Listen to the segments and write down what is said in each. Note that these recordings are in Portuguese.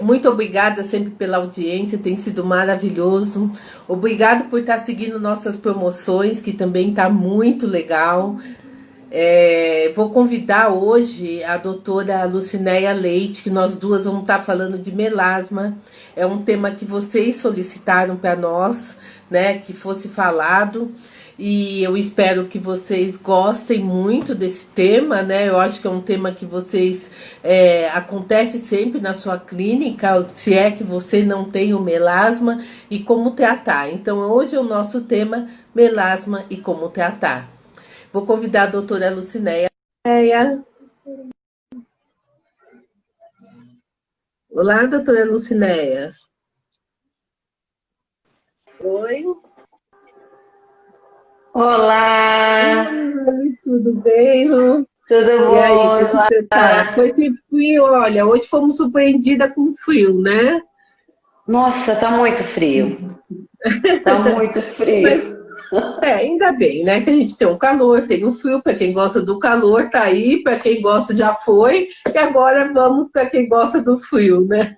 Muito obrigada sempre pela audiência, tem sido maravilhoso. Obrigado por estar seguindo nossas promoções, que também está muito legal. Vou convidar hoje a doutora Lucinéia Leite, que nós duas vamos estar falando de melasma. É um tema que vocês solicitaram para nós, né, que fosse falado. E eu espero que vocês gostem muito desse tema, né? Eu acho que é um tema que vocês acontece sempre na sua clínica, se é que você não tem o melasma e como tratar. Então, hoje é o nosso tema melasma e como tratar. Vou convidar a doutora Lucinéia. Olá, doutora Lucinéia. Oi. Olá, Oi, tudo bem, Lu? tudo E aí, como bom, você tá? Joana? Foi esse frio, olha, hoje fomos surpreendidas com frio, né? Nossa, tá muito frio. Tá muito Mas frio. ainda bem, né? Que a gente tem o calor, tem o frio, para quem gosta do calor, tá aí, para quem gosta já foi, e agora vamos para quem gosta do frio, né?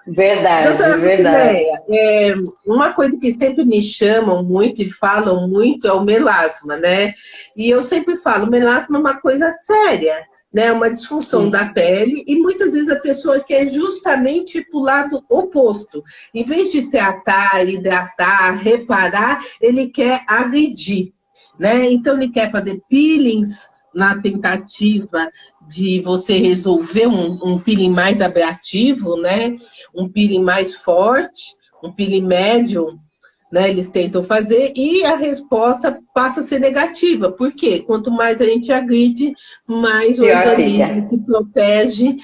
Verdade, Doutora verdade. Lucinéia, uma coisa que sempre me chamam muito e falam muito é o melasma, né? E eu sempre falo, melasma é uma coisa séria, né? Uma disfunção da Sim, pele e muitas vezes a pessoa quer justamente ir para o lado oposto. Em vez de tratar, hidratar, reparar, ele quer agredir, né? Então ele quer fazer peelings na tentativa de você resolver um peeling mais abrasivo, né? Um peeling mais forte, um peeling médio, né? Eles tentam fazer e a resposta passa a ser negativa. Por quê? Quanto mais a gente agride, mais o pior fica. organismo se protege,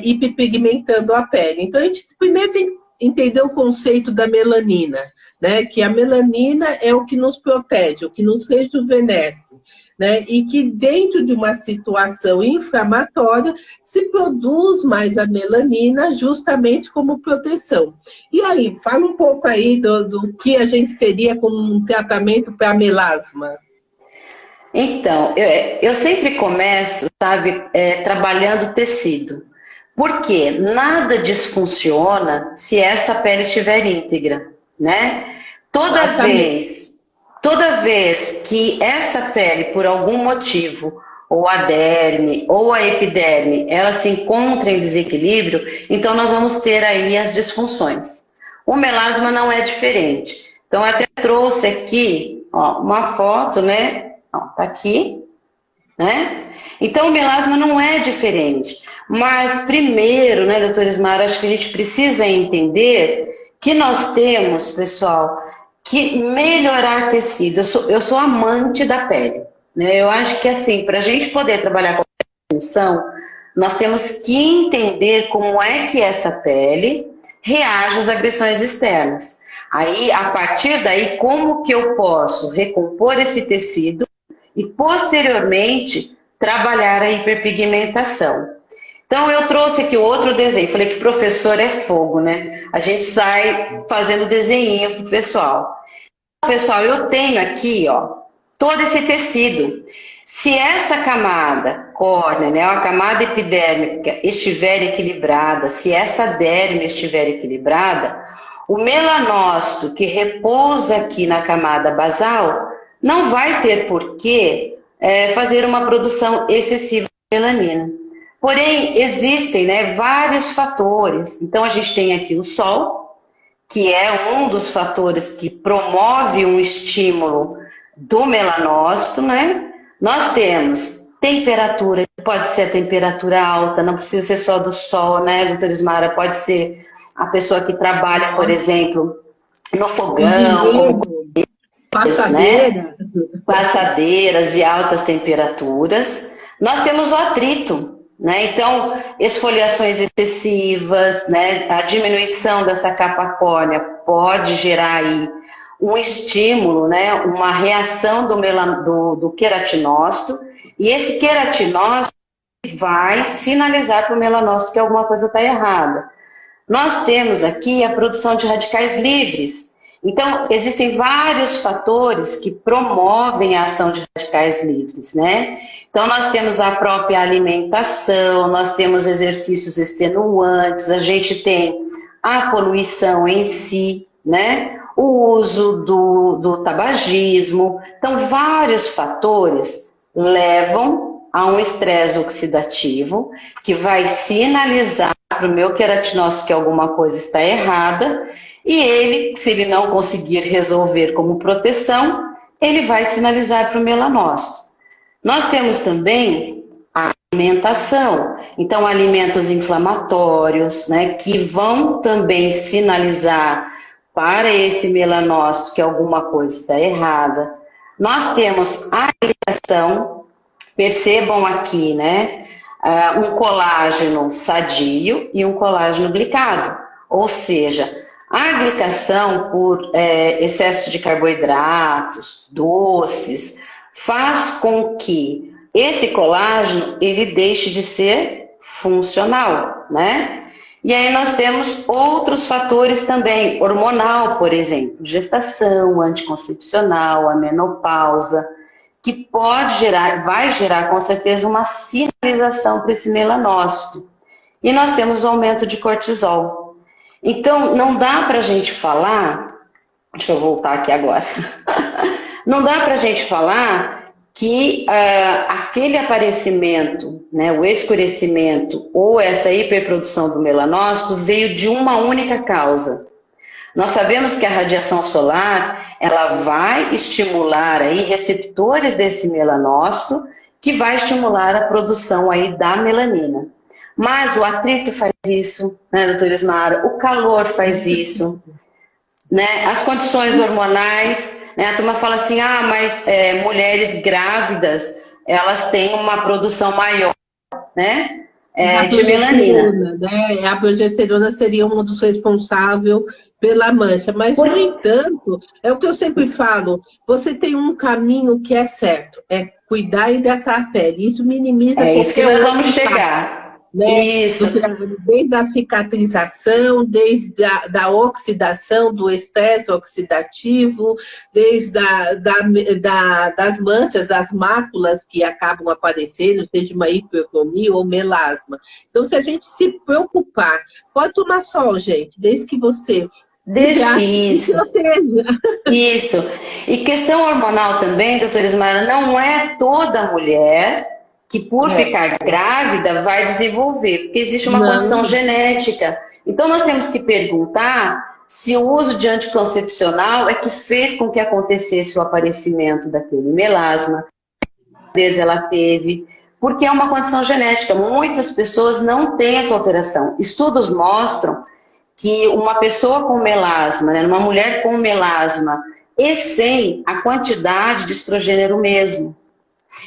hiperpigmentando a pele. Então, a gente primeiro tem que entender o conceito da melanina, né? Que a melanina é o que nos protege, o que nos rejuvenesce, né? E que dentro de uma situação inflamatória se produz mais a melanina justamente como proteção. E aí, fala um pouco aí do que a gente teria como um tratamento para melasma. Então, eu sempre começo, sabe, trabalhando tecido. Porque nada disfunciona se essa pele estiver íntegra, né? Toda Exatamente. vez, toda vez que essa pele, por algum motivo, ou a derme ou a epiderme, ela se encontra em desequilíbrio, então nós vamos ter aí as disfunções. O melasma não é diferente. Então, eu até trouxe aqui, ó, uma foto, né? Ó, tá aqui, né? Então, o melasma não é diferente. Mas, primeiro, né, doutor Ismar, acho que a gente precisa entender que nós temos, pessoal, que melhorar tecido. Eu sou amante da pele, né? Eu acho que, assim, para a gente poder trabalhar com função, nós temos que entender como é que essa pele reage às agressões externas. Aí, a partir daí, como que eu posso recompor esse tecido e, posteriormente, trabalhar a hiperpigmentação. Então, eu trouxe aqui outro desenho. Falei que professor é fogo, né? A gente sai fazendo desenho pro pessoal. Pessoal, eu tenho aqui, ó, todo esse tecido. Se essa camada córnea, né, a camada epidérmica estiver equilibrada, se essa derme estiver equilibrada, o melanócito que repousa aqui na camada basal não vai ter por que fazer uma produção excessiva de melanina. Porém, existem, né, vários fatores. Então, a gente tem aqui o sol, que é um dos fatores que promove um estímulo do melanócito, né? Nós temos temperatura, pode ser a temperatura alta, não precisa ser só do sol, né, doutora Ismara? Pode ser a pessoa que trabalha, por exemplo, no fogão, como Cozinheiro, isso, né? passadeira. Passadeiras e altas temperaturas. Nós temos o atrito, né? Então, esfoliações excessivas, né? A diminuição dessa capa córnea pode gerar aí um estímulo, né? Uma reação do queratinócito, e esse queratinócito vai sinalizar para o melanócito que alguma coisa está errada. Nós temos aqui a produção de radicais livres, Então, existem vários fatores que promovem a ação de radicais livres, né? Então, nós temos a própria alimentação, nós temos exercícios extenuantes, a gente tem a poluição em si, né? O uso do tabagismo. Então, vários fatores levam a um estresse oxidativo que vai sinalizar para o meu queratinócito que alguma coisa está errada. E ele, se ele não conseguir resolver como proteção, ele vai sinalizar para o melanócito. Nós temos também a alimentação. Então, alimentos inflamatórios, né, que vão também sinalizar para esse melanócito que alguma coisa está errada. Nós temos a glicação, percebam aqui, né, um colágeno sadio e um colágeno glicado, ou seja, a glicação por excesso de carboidratos, doces, faz com que esse colágeno ele deixe de ser funcional, né? E aí nós temos outros fatores também, hormonal, por exemplo, gestação, anticoncepcional, a menopausa, que vai gerar com certeza uma sinalização para esse melanócito. E nós temos o aumento de cortisol. Então, não dá para a gente falar, deixa eu voltar aqui agora, não dá para a gente falar que aquele aparecimento, né, o escurecimento ou essa hiperprodução do melanócito veio de uma única causa. Nós sabemos que a radiação solar, ela vai estimular aí receptores desse melanócito, que vai estimular a produção aí da melanina. Mas o atrito faz isso, né, doutora Ismara? O calor faz isso, né? As condições hormonais, né? A turma fala assim, mas mulheres grávidas, elas têm uma produção maior, né? De melanina. Né? A progesterona seria um dos responsáveis pela mancha, mas, no entanto, é o que eu sempre falo, você tem um caminho que é certo, é cuidar e hidratar a pele, isso minimiza qualquer isso que nós vamos chegar. Né? Isso. Desde a cicatrização, desde a oxidação, do estresse oxidativo, desde das manchas, das máculas que acabam aparecendo, seja uma hipercronia ou melasma. Então, se a gente se preocupar, pode tomar sol, gente, desde que você... Isso. E questão hormonal também, doutora Ismara, não é toda mulher que por ficar grávida vai desenvolver, porque existe uma condição genética. Então nós temos que perguntar se o uso de anticoncepcional é que fez com que acontecesse o aparecimento daquele melasma, que ela teve, porque é uma condição genética. Muitas pessoas não têm essa alteração. Estudos mostram que uma pessoa com melasma, né, uma mulher com melasma, excede a quantidade de estrogênio era o mesmo.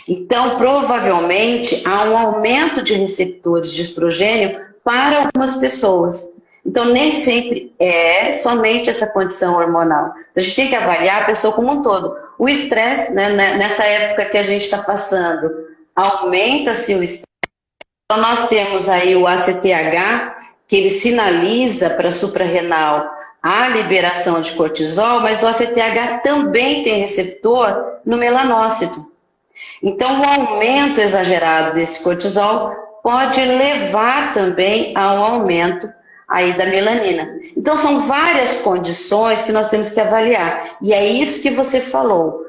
Então, provavelmente, há um aumento de receptores de estrogênio para algumas pessoas. Então, nem sempre é somente essa condição hormonal. A gente tem que avaliar a pessoa como um todo. O estresse, né, nessa época que a gente está passando, aumenta-se o estresse. Então, nós temos aí o ACTH, que ele sinaliza para a suprarrenal a liberação de cortisol, mas o ACTH também tem receptor no melanócito. Então, o aumento exagerado desse cortisol pode levar também ao aumento aí da melanina. Então, são várias condições que nós temos que avaliar. E é isso que você falou.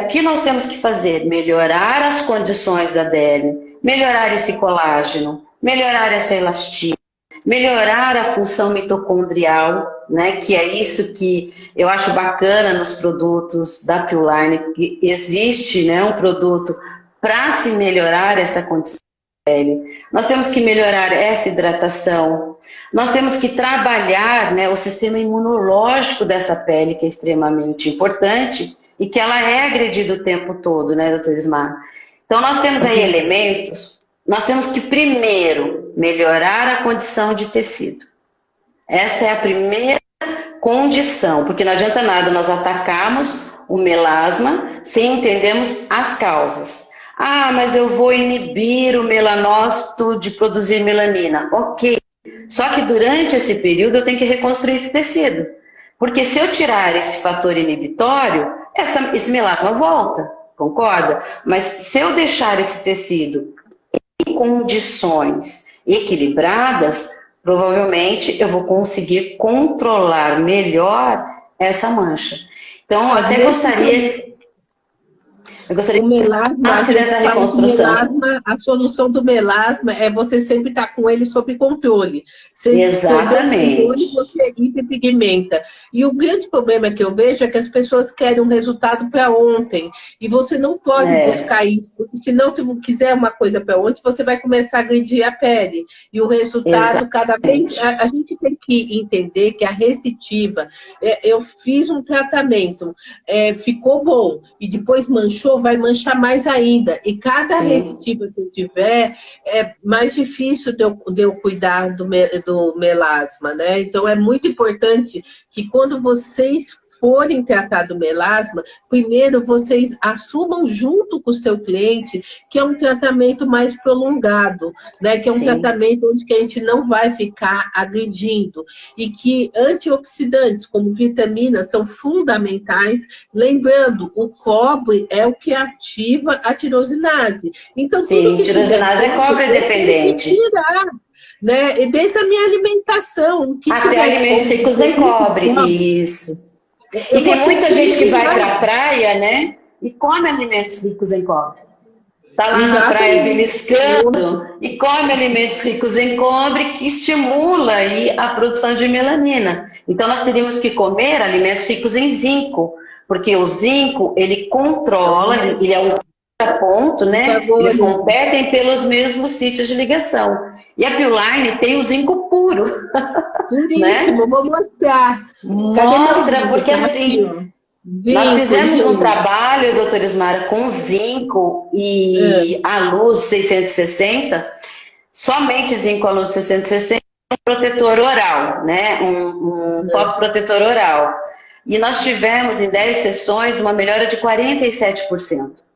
O que nós temos que fazer? Melhorar as condições da derme, melhorar esse colágeno, melhorar essa elastina, melhorar a função mitocondrial, né, que é isso que eu acho bacana nos produtos da Pure-Line, que existe, né, um produto para se melhorar essa condição da pele. Nós temos que melhorar essa hidratação, nós temos que trabalhar, né, o sistema imunológico dessa pele, que é extremamente importante e que ela é agredida o tempo todo, né, doutor Ismar? Então nós temos aí elementos. Nós temos que primeiro melhorar a condição de tecido. Essa é a primeira condição, porque não adianta nada nós atacarmos o melasma sem entendermos as causas. Mas eu vou inibir o melanócito de produzir melanina. Ok. Só que durante esse período eu tenho que reconstruir esse tecido. Porque se eu tirar esse fator inibitório, esse melasma volta, concorda? Mas se eu deixar esse tecido em condições equilibradas, provavelmente eu vou conseguir controlar melhor essa mancha. Então, eu até gostaria... Eu gostaria o melasma, que dessa reconstrução. Melasma, a solução do melasma é você sempre estar com ele sob controle. Exatamente. Você hiperpigmenta. E o grande problema que eu vejo é que as pessoas querem um resultado para ontem. E você não pode buscar isso. Porque senão, se você quiser uma coisa para ontem, você vai começar a agredir a pele. E o resultado, cada vez... A gente tem que entender que a restritiva... eu fiz um tratamento, ficou bom. E depois manchou, vai manchar mais ainda. E cada restritiva que eu tiver, é mais difícil de eu cuidar do melasma, né? Então, é muito importante que quando vocês forem tratar do melasma, primeiro vocês assumam junto com o seu cliente que é um tratamento mais prolongado, né? Que é um tratamento onde que a gente não vai ficar agredindo e que antioxidantes como vitaminas são fundamentais. Lembrando, o cobre é o que ativa a tirosinase. Então, tudo que tirosinase é cobre dependente. Né? E desde a minha alimentação. Até alimentos ricos em cobre, isso. E tem muita gente que vai para a praia, né? E come alimentos ricos em cobre. Tá lá na praia beliscando e come alimentos ricos em cobre que estimula aí a produção de melanina. Então nós teríamos que comer alimentos ricos em zinco, porque o zinco, ele controla, ele é um ponto, né? Eles competem pelos mesmos sítios de ligação. E a Bioline tem o zinco puro. Né? Vou mostrar. Mostra, porque assim, nós fizemos um trabalho, doutora Ismara, com zinco e a luz 660, somente zinco à luz 660, um protetor oral, né? Um fotoprotetor oral. E nós tivemos em 10 sessões uma melhora de 47%.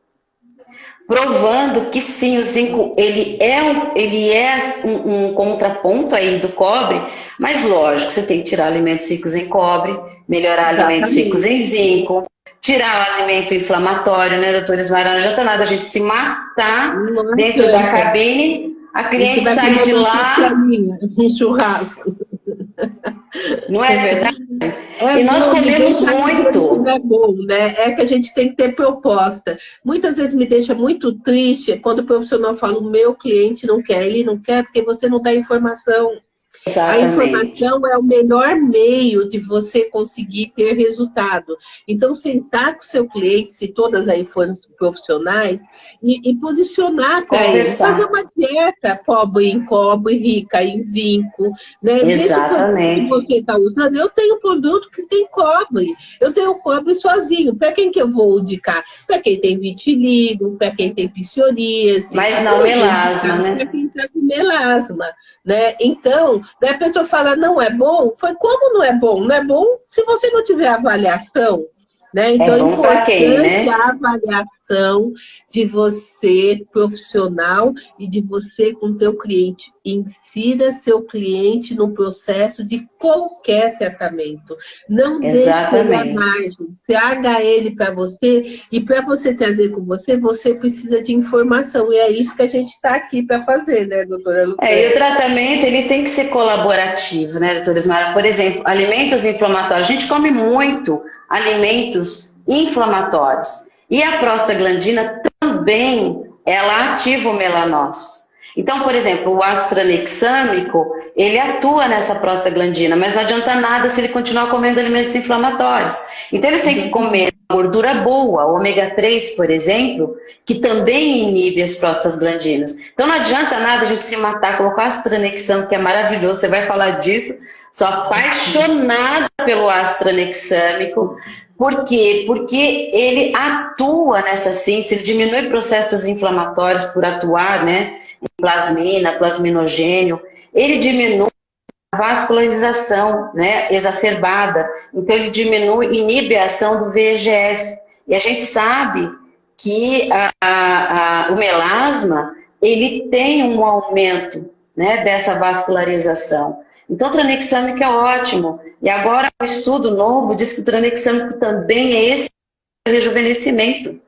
Provando que sim, o zinco ele é um contraponto aí do cobre, mas lógico, você tem que tirar alimentos ricos em cobre, melhorar alimentos ricos em zinco, tirar o alimento inflamatório, né, doutora Ismara? Não adianta nada a gente se matar dentro da cabine, a cliente sai de lá... Um churrasco. Não é verdade? E nós comemos muito. Não é bom, né? É que a gente tem que ter proposta. Muitas vezes me deixa muito triste quando o profissional fala: o meu cliente não quer, ele não quer porque você não dá informação. Exatamente. A informação é o melhor meio de você conseguir ter resultado. Então, sentar com o seu cliente, se todas aí forem profissionais, e posicionar para ele. Fazer uma dieta pobre em cobre, rica em zinco. Né? Exatamente. Que você está usando, eu tenho produto que tem cobre. Eu tenho cobre sozinho. Para quem que eu vou indicar? Para quem tem vitiligo, para quem tem psoríase. Mas não melasma, né? Para quem está com melasma. Né? Então, daí a pessoa fala, não é bom? Foi como não é bom? Não é bom se você não tiver avaliação. Né? Então, é importante, né? A avaliação de você profissional e de você com o teu cliente. Insira seu cliente no processo de qualquer tratamento. Não deixe ele à margem. Traga ele para você e para você trazer com você, você precisa de informação. E é isso que a gente está aqui para fazer, né, doutora Lucélia? E o tratamento ele tem que ser colaborativo, né, doutora Ismara? Por exemplo, alimentos inflamatórios. A gente come muito alimentos inflamatórios. E a prostaglandina também, ela ativa o melanócito. Então, por exemplo, o ácido tranexâmico, ele atua nessa prostaglandina, mas não adianta nada se ele continuar comendo alimentos inflamatórios. Então, eles têm que comer gordura boa, ômega 3, por exemplo, que também inibe as prostaglandinas. Então, não adianta nada a gente se matar, colocar ácido tranexâmico, que é maravilhoso, você vai falar disso. Sou apaixonada pelo ácido tranexâmico. Por quê? Porque ele atua nessa síntese, ele diminui processos inflamatórios por atuar, né, em plasmina, plasminogênio. Ele diminui a vascularização, né, exacerbada. Então, ele diminui, inibe a ação do VEGF. E a gente sabe que o melasma, ele tem um aumento, né, dessa vascularização. Então, o tranexâmico é ótimo. E agora, um estudo novo diz que o tranexâmico também é esse rejuvenescimento,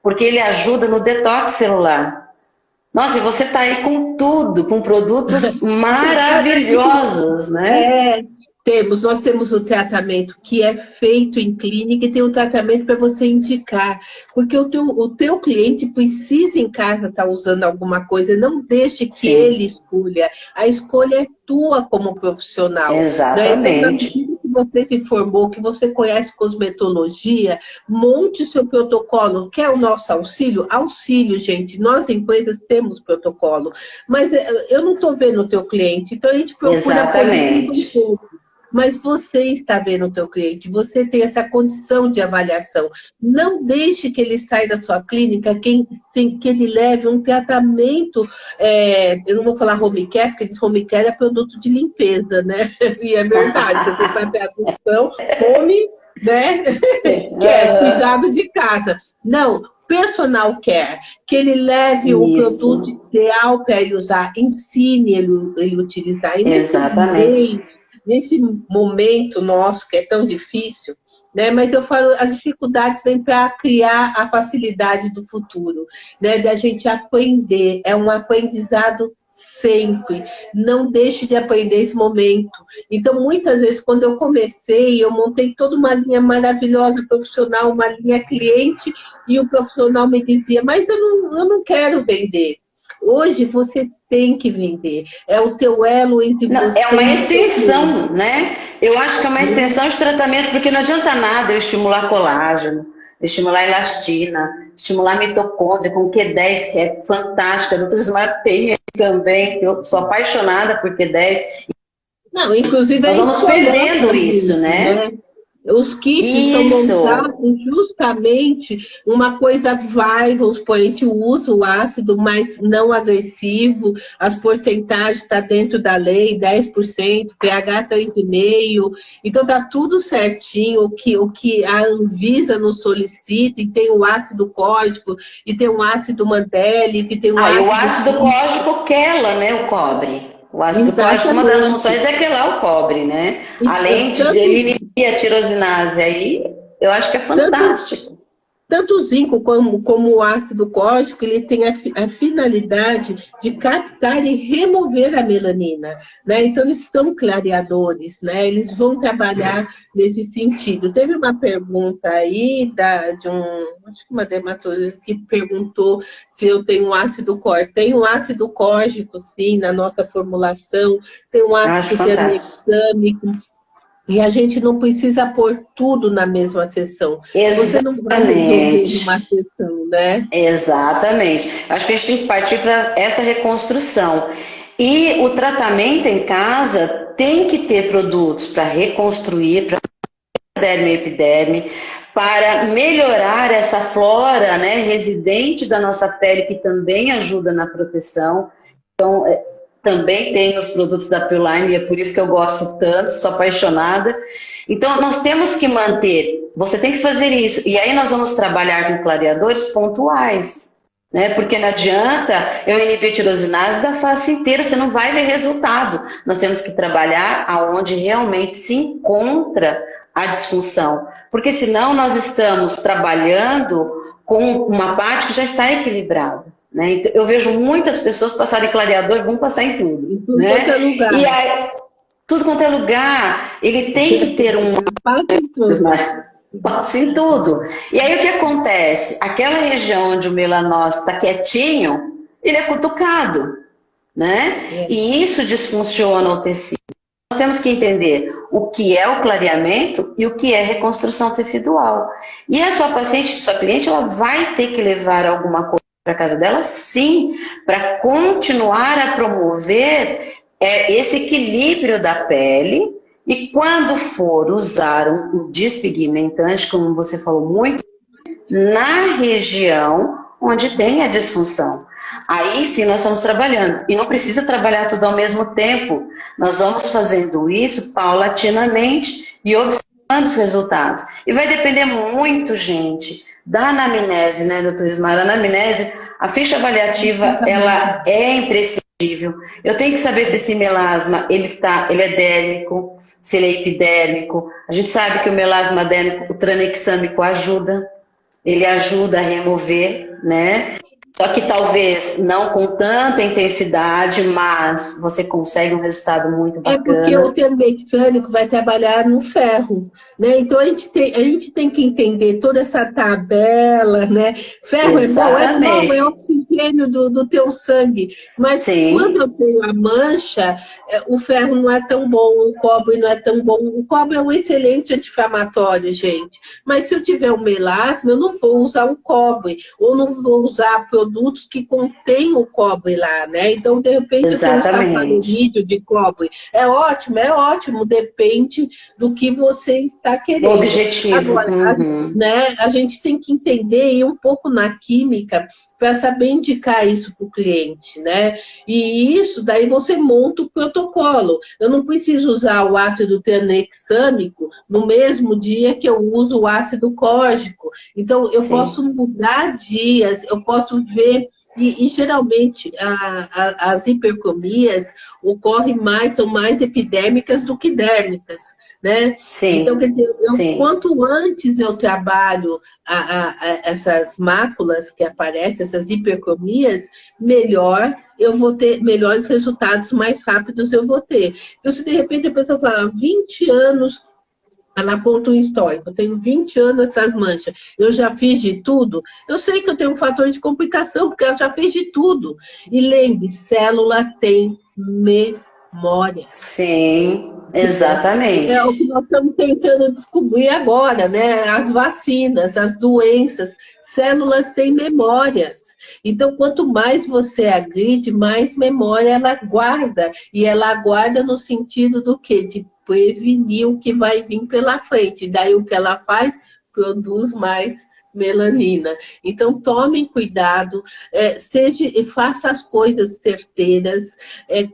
porque ele ajuda no detox celular. Nossa, e você está aí com tudo, com produtos maravilhosos, né? Nós temos o tratamento que é feito em clínica e tem um tratamento para você indicar, porque o teu cliente precisa em casa estar usando alguma coisa, não deixe que ele escolha, a escolha é tua como profissional. Exatamente. Né? Então, que você se formou, que você conhece cosmetologia, monte seu protocolo. Quer o nosso auxílio? Auxílio, gente. Nós, empresas, temos protocolo. Mas eu não estou vendo o teu cliente, então a gente procura... Exatamente. Mas você está vendo o teu cliente, você tem essa condição de avaliação. Não deixe que ele saia da sua clínica, que ele leve um tratamento, eu não vou falar home care, porque home care é produto de limpeza, né? E é verdade, você tem que fazer a tradução, home, né? Que é cuidado de casa. Não, personal care, que ele leve o produto ideal para ele usar, ensine ele utilizar. E exatamente. Nesse momento nosso, que é tão difícil, né? Mas eu falo, as dificuldades vêm para criar a facilidade do futuro, né? Da gente aprender, é um aprendizado sempre. Não deixe de aprender esse momento. Então, muitas vezes, quando eu comecei, eu montei toda uma linha maravilhosa profissional, uma linha cliente, e o profissional me dizia, mas eu não quero vender. Hoje você tem que vender. É o teu elo entre você... É uma extensão, né? Eu acho que é uma extensão de tratamento, porque não adianta nada eu estimular colágeno, estimular elastina, estimular mitocôndria com Q10, que é fantástica. A doutora Ismael tem também, eu sou apaixonada por Q10. Não, inclusive... Nós vamos perdendo isso, né? Os kits são montados justamente uma coisa vamos supor, a gente usa o ácido, mas não agressivo, as porcentagens estão dentro da lei, 10%, pH 3,5%, então tá tudo certinho, o que a Anvisa nos solicita, e tem o ácido córtico, e tem o ácido mandélico, e tem o ácido... o ácido córtico quela, né, o cobre. O ácido córtico, uma das funções é quelar o cobre, né? Além de ele inibir a tirosinase, aí eu acho que é fantástico. Tanto o zinco como o ácido córtico, ele tem a finalidade de captar e remover a melanina, né? Então, eles são clareadores, né? Eles vão trabalhar nesse sentido. Teve uma pergunta aí acho que uma dermatologista que perguntou se eu tenho ácido córtico. Tem um ácido córtico, sim, na nossa formulação, tem um ácido tranexâmico. E a gente não precisa pôr tudo na mesma sessão. Exatamente. Você não vai resolver uma sessão, né? Exatamente. Acho que a gente tem que partir para essa reconstrução. E o tratamento em casa tem que ter produtos para reconstruir, para derme e epiderme, para melhorar essa flora, né, residente da nossa pele, que também ajuda na proteção. Então, também tem os produtos da Purline, e é por isso que eu gosto tanto, sou apaixonada. Então, nós temos que manter, você tem que fazer isso. E aí nós vamos trabalhar com clareadores pontuais, né? Porque não adianta eu inibir a tirosinase da face inteira, você não vai ver resultado. Nós temos que trabalhar aonde realmente se encontra a disfunção. Porque senão nós estamos trabalhando com uma parte que já está equilibrada. Né? Então, eu vejo muitas pessoas passarem clareador, vão passar em tudo. Em tudo né? quanto é lugar. E aí, tudo quanto é lugar, ele tem que ter um... Passa em tudo. E aí o que acontece? Aquela região onde o melanócito está quietinho, ele é cutucado. Né? E isso desfunciona o tecido. Nós temos que entender o que é o clareamento e o que é reconstrução tecidual. E a sua paciente, sua cliente, ela vai ter que levar alguma coisa para casa dela, sim, para continuar a promover esse equilíbrio da pele. E quando for usar um despigmentante, como você falou muito, na região onde tem a disfunção. Aí sim nós estamos trabalhando. E não precisa trabalhar tudo ao mesmo tempo. Nós vamos fazendo isso paulatinamente e observando os resultados. E vai depender muito, gente, da anamnese, né, doutor Ismael? A anamnese, a ficha avaliativa, ela é imprescindível. Eu tenho que saber se esse melasma ele é dérmico, se ele é epidérmico. A gente sabe que o melasma dérmico, o tranexâmico ajuda, ele ajuda a remover, né? Só que talvez não com tanta intensidade, mas você consegue um resultado muito É porque bacana. o termo mecânico vai trabalhar no ferro, né? Então a gente tem que entender toda essa tabela, né? Ferro Exatamente. é oxigênio do teu sangue. Mas quando Sim, eu tenho a mancha, o ferro não é tão bom, o cobre não é tão bom. O cobre é um excelente anti-inflamatório, gente. Mas se eu tiver um melasma, eu não vou usar o cobre, ou não vou usar produtos que contêm o cobre lá, né? Então, de repente, eu tenho um exatamente. saponídeo de cobre. É ótimo, depende do que você está Do querendo. objetivo. Agora, Uhum. né, a gente tem que entender e ir um pouco na química para saber indicar isso para o cliente, né? E isso daí você monta o protocolo. Eu não preciso usar o ácido tranexâmico no mesmo dia que eu uso o ácido córgico. Então, eu posso Sim, mudar dias, eu posso ver. E geralmente as hipercromias ocorrem mais, são mais epidêmicas do que dérmicas, né? Então, quer sim, dizer, sim, quanto antes eu trabalho essas máculas que aparecem, essas hipercromias, melhor eu vou ter, melhores resultados, mais rápidos eu vou ter. Então, se de repente a pessoa fala, 20 anos, ela aponta um histórico, eu tenho 20 anos essas manchas, eu já fiz de tudo, eu sei que eu tenho um fator de complicação, porque ela já fez de tudo. E lembre, célula tem memória. sim, É o que exatamente. nós estamos tentando descobrir agora, né? As vacinas, as doenças, células têm memórias. Então, quanto mais você agride, mais memória ela guarda. E ela guarda no sentido do quê? De prevenir o que vai vir pela frente. Daí o que ela faz? Produz mais melanina. Então, tomem cuidado, faça as coisas certeiras,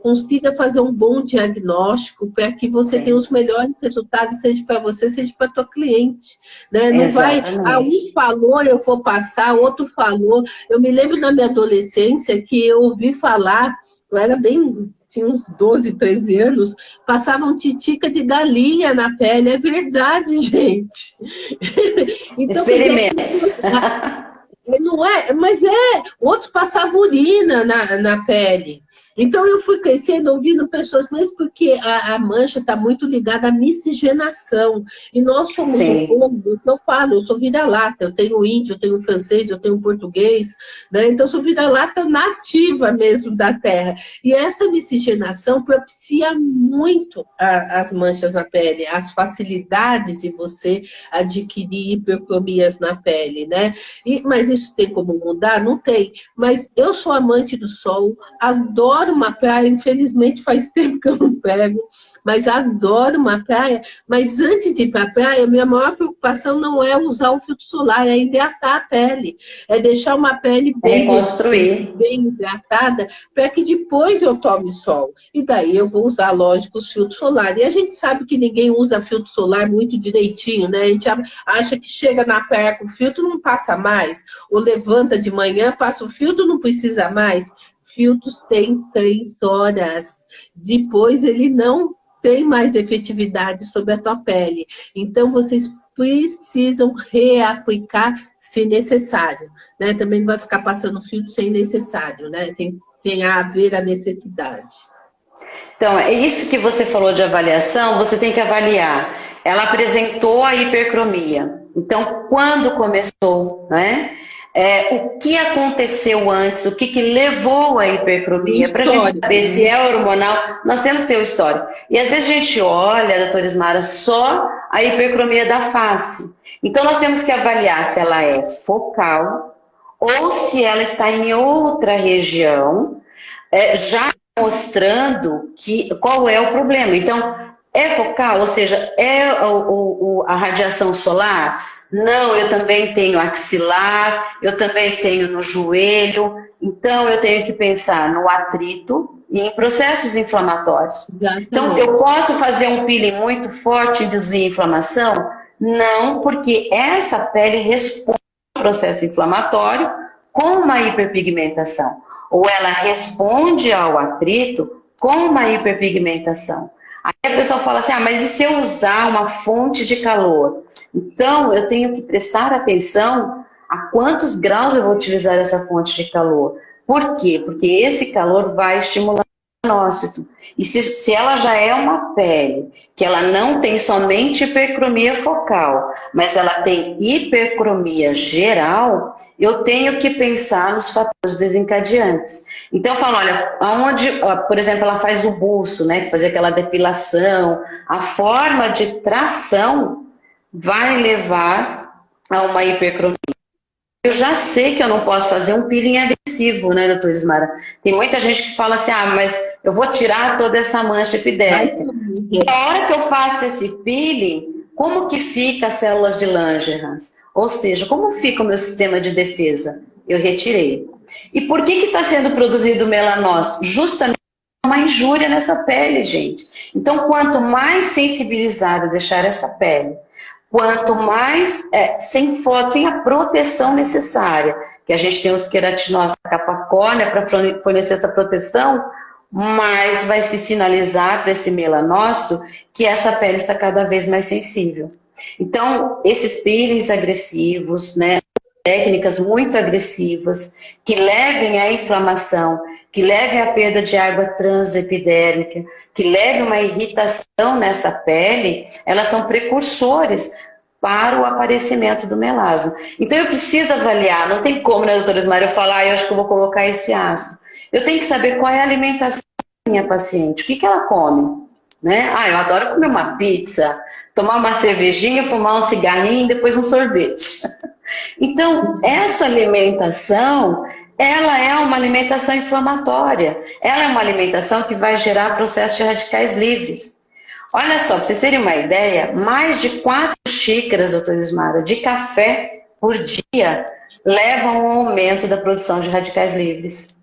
consiga fazer um bom diagnóstico para que você tenha Sim, os melhores resultados, seja para você, seja para tua cliente, né? Não vai, um exatamente. falou, eu vou passar, outro falou. Eu me lembro na minha adolescência que eu ouvi falar, eu era bem, tinha uns 12, 13 anos, passavam titica de galinha na pele, é verdade, gente. Então, quer dizer, Experimentos. não é, mas outros passavam urina na pele. Então eu fui crescendo ouvindo pessoas, mas porque a mancha está muito ligada à miscigenação. E nós somos um Sim, povo, eu falo, eu sou vira-lata, eu tenho índio, eu tenho francês, eu tenho português, né? Então eu sou vira-lata nativa mesmo da terra. E essa miscigenação propicia muito as manchas na pele, as facilidades de você adquirir hipercromias na pele, né? Mas isso tem como mudar? Não tem. Mas eu sou amante do sol, adoro uma praia, infelizmente faz tempo que eu não pego, mas adoro uma praia. Mas antes de ir para a praia, minha maior preocupação não é usar o filtro solar, é hidratar a pele, é deixar uma pele bem resistente, reconstruir. bem hidratada, para que depois eu tome sol. E daí eu vou usar, lógico, os filtros solares. E a gente sabe que ninguém usa filtro solar muito direitinho, né? A gente acha que chega na praia com o filtro, não passa mais. Ou levanta de manhã, passa o filtro, não precisa mais. Filtros têm 3 horas. Depois ele não tem mais efetividade sobre a tua pele. Então, vocês precisam reaplicar se necessário, né? Também não vai ficar passando filtro sem necessário, né? Tem a ver a necessidade. Então, é isso que você falou de avaliação, você tem que avaliar. Ela apresentou a hipercromia. Então, quando começou, né? O que aconteceu antes, o que levou à O hipercromia, para a gente histórico, saber se né? é hormonal, nós temos que ter o histórico. E às vezes a gente olha, doutora Ismara, só a hipercromia da face. Então nós temos que avaliar se ela é focal ou se ela está em outra região, já mostrando qual é o problema. Então, é focal, ou seja, é a radiação solar? Não, eu também tenho axilar, eu também tenho no joelho, então eu tenho que pensar no atrito e em processos inflamatórios. Então, eu Exatamente. posso fazer um peeling muito forte e induzir inflamação? Não, porque essa pele responde ao processo inflamatório com uma hiperpigmentação. ou ela responde ao atrito com uma hiperpigmentação. Aí a pessoa fala assim, mas e se eu usar uma fonte de calor? Então, eu tenho que prestar atenção a quantos graus eu vou utilizar essa fonte de calor. Por quê? Porque esse calor vai estimular o melanócito. E se ela já é uma pele, que ela não tem somente hipercromia focal, mas ela tem hipercromia geral, eu tenho que pensar nos fatores desencadeantes. Então eu falo, olha, por exemplo, ela faz o buço, né, fazer aquela depilação, a forma de tração vai levar a uma hipercromia. Eu já sei que eu não posso fazer um peeling agressivo, né, doutora Ismara? Tem muita gente que fala assim, mas eu vou tirar toda essa mancha epidérmica. E a hora que eu faço esse peeling, como que fica as células de Langerhans? Ou seja, como fica o meu sistema de defesa? Eu retirei. E por que está sendo produzido melanócito? Justamente uma injúria nessa pele, gente. Então, quanto mais sensibilizada deixar essa pele, quanto mais sem a proteção necessária, que a gente tem os queratinócitos, a capa córnea para fornecer essa proteção, mais vai se sinalizar para esse melanócito que essa pele está cada vez mais sensível. Então, esses peelings agressivos, né, técnicas muito agressivas, que levem à inflamação, que levem à perda de água transepidérmica, que levem uma irritação nessa pele, elas são precursores para o aparecimento do melasma. Então eu preciso avaliar, não tem como, né, doutora Ismara, eu falar, eu acho que eu vou colocar esse ácido. Eu tenho que saber qual é a alimentação da minha paciente, o que ela come. Né? Eu adoro comer uma pizza, tomar uma cervejinha, fumar um cigarrinho e depois um sorvete. Então, essa alimentação, ela é uma alimentação inflamatória. Ela é uma alimentação que vai gerar processo de radicais livres. Olha só, para vocês terem uma ideia, mais de 4 xícaras, doutora Ismara, de café por dia levam ao aumento da produção de radicais livres.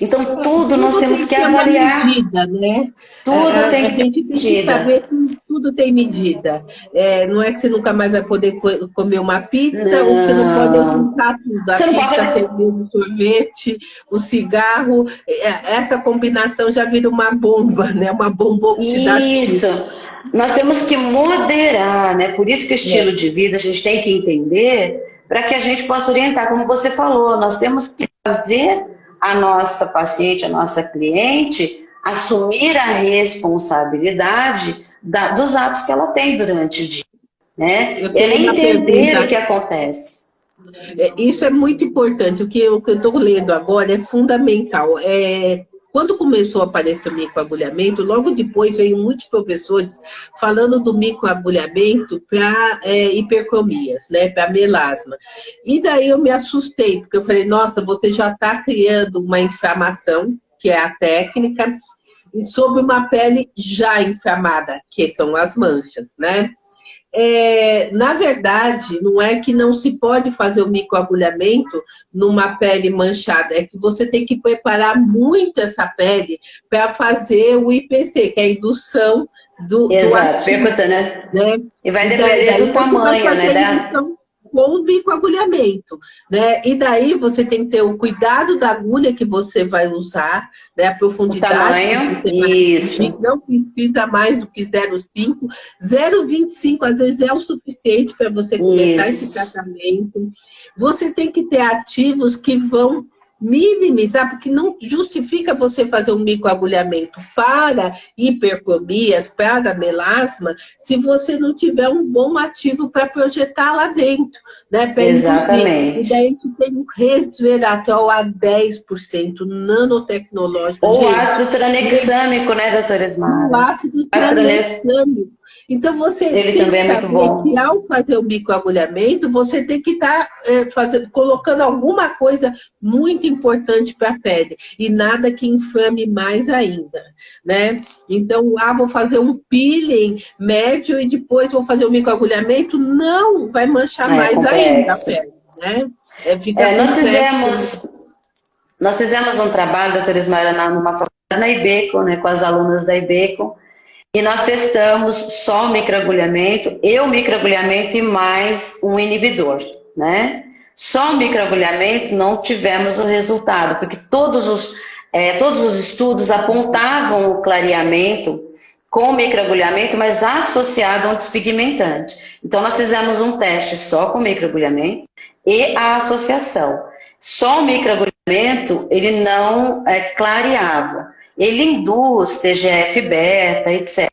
Então, tudo nós temos que avaliar. Medida, né? Tudo tem que ter medida. Saber que tudo tem medida. Não é que você nunca mais vai poder comer uma pizza, ou você não pode juntar tudo. A pizza tem o sorvete, o cigarro. Essa combinação já vira uma bomba, né? Uma bomba oxidativa. Isso. Nós temos que moderar, né? Por isso que o estilo de vida a gente tem que entender para que a gente possa orientar, como você falou. Nós temos que fazer a nossa paciente, a nossa cliente, assumir a responsabilidade dos atos que ela tem durante o dia. Né? Ela entender o que acontece. Isso é muito importante. O que eu estou lendo agora é fundamental. Quando começou a aparecer o microagulhamento, logo depois veio muitos professores falando do microagulhamento para hipercromias, né, para melasma. E daí eu me assustei, porque eu falei, nossa, você já está criando uma inflamação, que é a técnica, e sobre uma pele já inflamada, que são as manchas, né? Na verdade, não é que não se pode fazer o microagulhamento numa pele manchada, é que você tem que preparar muito essa pele para fazer o IPC, que é a indução do Exato, percutânea, né? E vai depender do tamanho, né? Com o microagulhamento, né? E daí você tem que ter o cuidado da agulha que você vai usar, né? A profundidade. O tamanho, isso. Não precisa mais do que 0,5. 0,25 às vezes é o suficiente para você começar esse tratamento. Você tem que ter ativos que vão minimizar, porque não justifica você fazer um microagulhamento para hipercromias, para melasma, se você não tiver um bom ativo para projetar lá dentro, né? Exatamente. E daí a gente tem um resveratrol a 10%, nanotecnológico. Ou ácido tranexâmico, né, doutora Ismara? O ácido tranexâmico. Então, você Ele tem também que é muito bom. Que ao fazer o microagulhamento, você tem que estar colocando alguma coisa muito importante para a pele. E nada que inflame mais ainda, né? Então, vou fazer um peeling médio e depois vou fazer o microagulhamento. Não, vai manchar mais ainda a pele, né? Nós fizemos um trabalho, doutora Ismara, numa faculdade na IBECO, né, com as alunas da IBECO. E nós testamos só o microagulhamento e mais um inibidor, né? Só o microagulhamento não tivemos o resultado, porque todos os estudos apontavam o clareamento com microagulhamento, mas associado a um despigmentante. Então, nós fizemos um teste só com microagulhamento e a associação. Só o microagulhamento, ele não clareava. Ele induz TGF-beta, etc.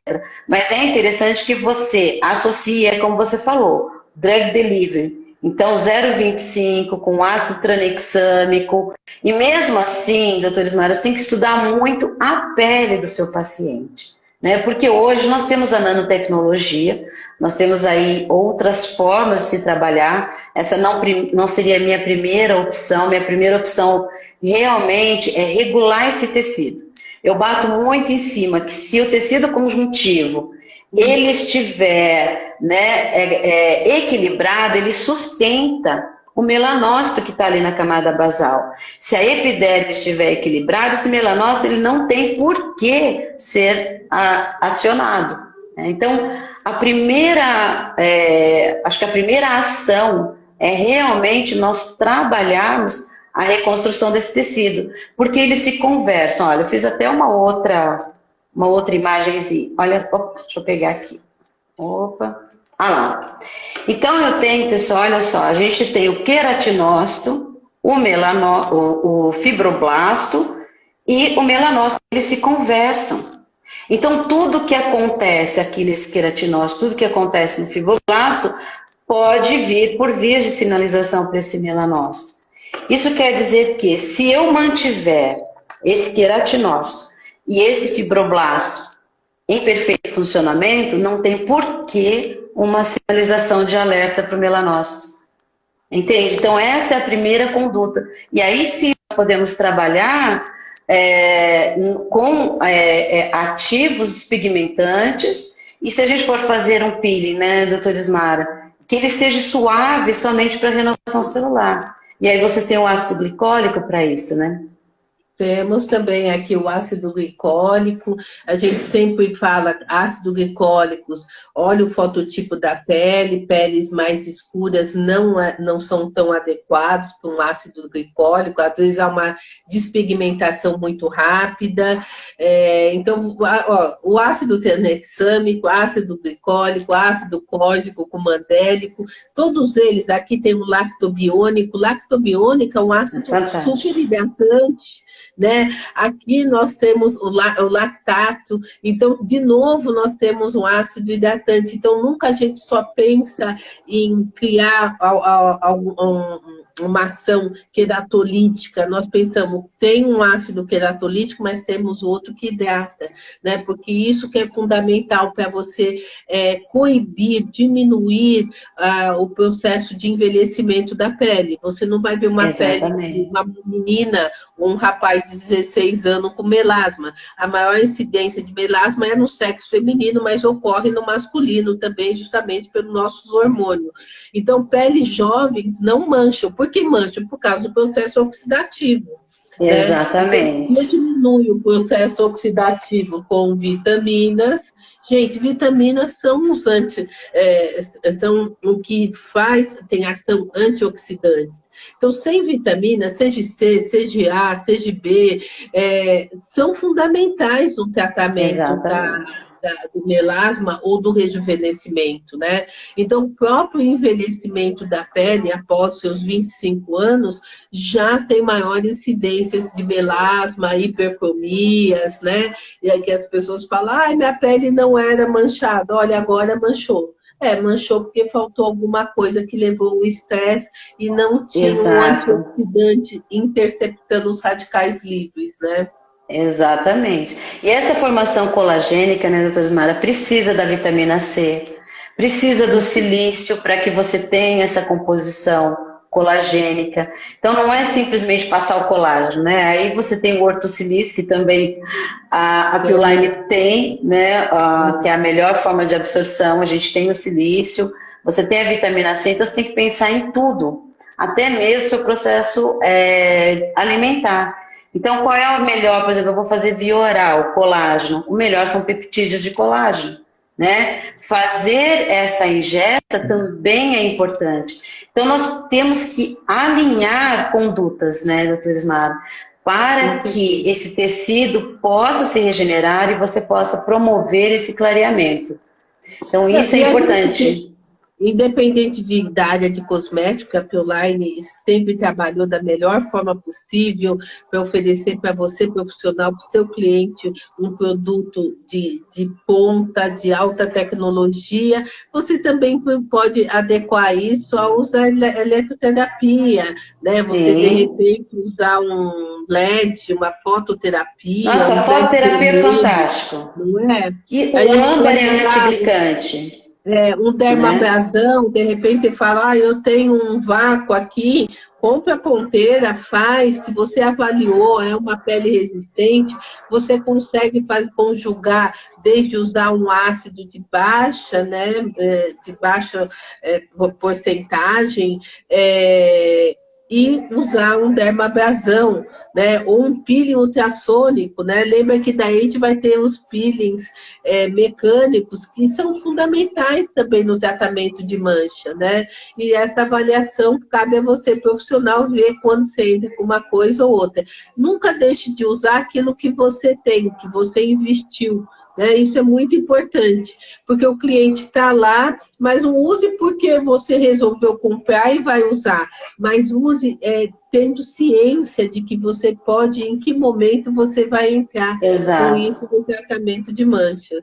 Mas é interessante que você associe, como você falou, drug delivery. Então, 0,25 com ácido tranexâmico. E mesmo assim, doutor Ismar, você tem que estudar muito a pele do seu paciente. Né? Porque hoje nós temos a nanotecnologia, nós temos aí outras formas de se trabalhar. Essa não seria a minha primeira opção. Minha primeira opção realmente é regular esse tecido. Eu bato muito em cima que se o tecido conjuntivo ele estiver, né, equilibrado, ele sustenta o melanócito que está ali na camada basal. Se a epiderme estiver equilibrada, esse melanócito ele não tem por que ser acionado. Então, acho que a primeira ação é realmente nós trabalharmos a reconstrução desse tecido, porque eles se conversam. Olha, eu fiz até uma outra imagenzinha. Olha, deixa eu pegar aqui. Opa, ah lá. Então eu tenho, pessoal, olha só, a gente tem o queratinócito, o fibroblasto e o melanócito, eles se conversam. Então tudo que acontece aqui nesse queratinócito, tudo que acontece no fibroblasto, pode vir por vias de sinalização para esse melanócito. Isso quer dizer que se eu mantiver esse queratinócito e esse fibroblasto em perfeito funcionamento, não tem por que uma sinalização de alerta para o melanócito. Entende? Então, essa é a primeira conduta. E aí sim, nós podemos trabalhar com ativos despigmentantes. E se a gente for fazer um peeling, né, doutora Ismara, que ele seja suave somente para renovação celular. E aí vocês têm o ácido glicólico para isso, né? Temos também aqui o ácido glicólico, a gente sempre fala ácido glicólicos, olha o fototipo da pele, peles mais escuras não são tão adequados para um ácido glicólico, às vezes há uma despigmentação muito rápida, então o ácido tranexâmico, ácido glicólico, ácido córtico, mandélico, todos eles, aqui tem o lactobiônico é um ácido super hidratante, né? Aqui nós temos o lactato, então, de novo, nós temos um ácido hidratante. Então, nunca a gente só pensa em criar uma ação queratolítica. Nós pensamos, tem um ácido queratolítico, mas temos outro que hidrata, né? Porque isso que é fundamental para você coibir, diminuir o processo de envelhecimento da pele. Você não vai ver uma pele, uma menina ou um rapaz de 16 anos com melasma. A maior incidência de melasma é no sexo feminino, mas ocorre no masculino também, justamente pelos nossos hormônios. Então, peles jovens não mancham. Por que mancham? Por causa do processo oxidativo. Exatamente. Né? Diminui o processo oxidativo com vitaminas. Gente, vitaminas são são o que tem ação antioxidante. Então, sem vitamina, seja C, seja A, seja B, são fundamentais no tratamento do melasma ou do rejuvenescimento, né? Então, o próprio envelhecimento da pele após seus 25 anos já tem maiores incidências de melasma, hipercromias, né? E aí que as pessoas falam, minha pele não era manchada, olha, agora manchou. Manchou porque faltou alguma coisa que levou o estresse e não tinha um antioxidante interceptando os radicais livres, né? Exatamente. E essa formação colagênica, né, doutora Ismara, precisa da vitamina C, precisa do silício para que você tenha essa composição colagênica. Então não é simplesmente passar o colágeno, né? Aí você tem o ortossilício, que também a Bioline tem, né? Que é a melhor forma de absorção. A gente tem o silício, você tem a vitamina C, então você tem que pensar em tudo, até mesmo o seu processo alimentar. Então, qual é o melhor? Por exemplo, eu vou fazer via oral, colágeno. O melhor são peptídeos de colágeno. né? Fazer essa ingesta também é importante. Então, nós temos que alinhar condutas, né, doutor Ismar, para que esse tecido possa se regenerar e você possa promover esse clareamento. Então, isso é importante. Independente da área de cosmética, a Pioline sempre trabalhou da melhor forma possível para oferecer para você, profissional, para o seu cliente, um produto de ponta, de alta tecnologia. Você também pode adequar isso a usar eletroterapia, né? Sim. Você, de repente, usar um LED, uma fototerapia. Nossa, a fototerapia é fantástico. Não é? E o âmbar é antiglicante. Um dermabrasão, de repente você fala, eu tenho um vácuo aqui, compra a ponteira, faz, se você avaliou, é uma pele resistente, você consegue conjugar, desde usar um ácido de baixa, né, de baixa porcentagem, e usar um dermabrasão, né, ou um peeling ultrassônico, né? Lembra que daí a gente vai ter os peelings mecânicos que são fundamentais também no tratamento de mancha, né? E essa avaliação cabe a você, profissional, ver quando você entra com uma coisa ou outra. Nunca deixe de usar aquilo que você tem, que você investiu. Isso é muito importante, porque o cliente está lá, mas não use porque você resolveu comprar e vai usar, mas use tendo ciência de que você pode, em que momento você vai entrar com isso no tratamento de manchas.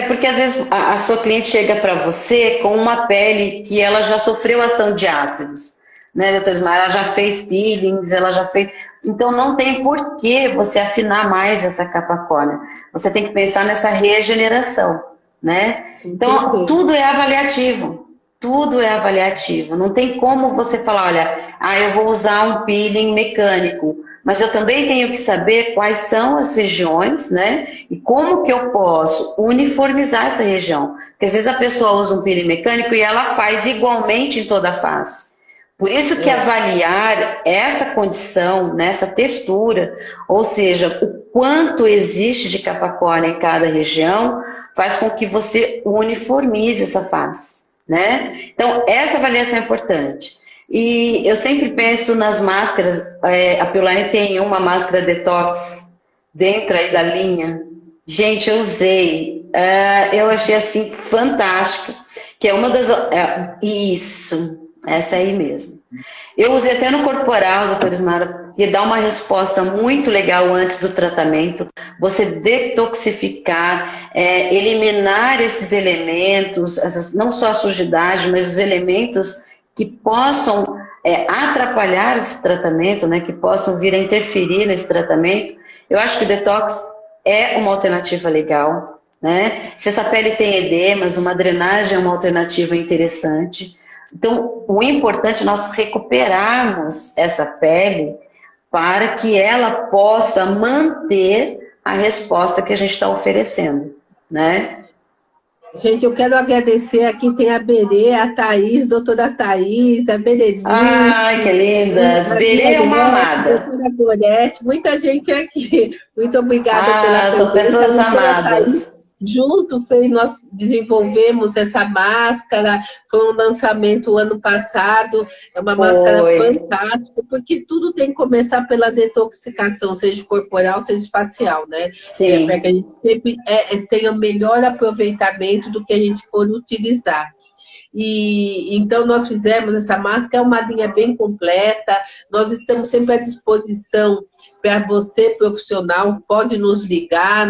Porque às vezes a sua cliente chega para você com uma pele que ela já sofreu ação de ácidos, né, doutora Ismar? Ela já fez peelings, ela já fez... Então, não tem por que você afinar mais essa capa córnea. Você tem que pensar nessa regeneração, né? Então, tudo é avaliativo. Tudo é avaliativo. Não tem como você falar, olha, eu vou usar um peeling mecânico, mas eu também tenho que saber quais são as regiões, né? E como que eu posso uniformizar essa região. Porque às vezes a pessoa usa um peeling mecânico e ela faz igualmente em toda a face. Por isso que avaliar essa condição, nessa textura, ou seja, o quanto existe de capa córnea em cada região, faz com que você uniformize essa face, né? Então, essa avaliação é importante. E eu sempre penso nas máscaras, a Pioline tem uma máscara detox dentro aí da linha. Gente, eu usei, eu achei assim fantástica, que é uma das... Isso... Essa aí mesmo. Eu usei até no corporal, doutora Ismara, que dá uma resposta muito legal antes do tratamento. Você detoxificar, eliminar esses elementos, não só a sujidade, mas os elementos que possam atrapalhar esse tratamento, né, que possam vir a interferir nesse tratamento. Eu acho que o detox é uma alternativa legal, né? Se essa pele tem edemas, uma drenagem é uma alternativa interessante. Então, o importante é nós recuperarmos essa pele para que ela possa manter a resposta que a gente está oferecendo, né? Gente, eu quero agradecer, aqui tem a Berê, a Thaís, doutora Thaís, a Berenice. Ai, que lindas! Berê é uma amada. Doutora Gorete, muita gente aqui. Muito obrigada pela presença. São pessoas amadas. Junto nós desenvolvemos essa máscara, foi um lançamento ano passado, é uma máscara fantástica, porque tudo tem que começar pela detoxificação, seja corporal, seja facial, né? Sim. Para que a gente sempre tenha melhor aproveitamento do que a gente for utilizar. E então nós fizemos essa máscara, é uma linha bem completa, nós estamos sempre à disposição para você, profissional, pode nos ligar,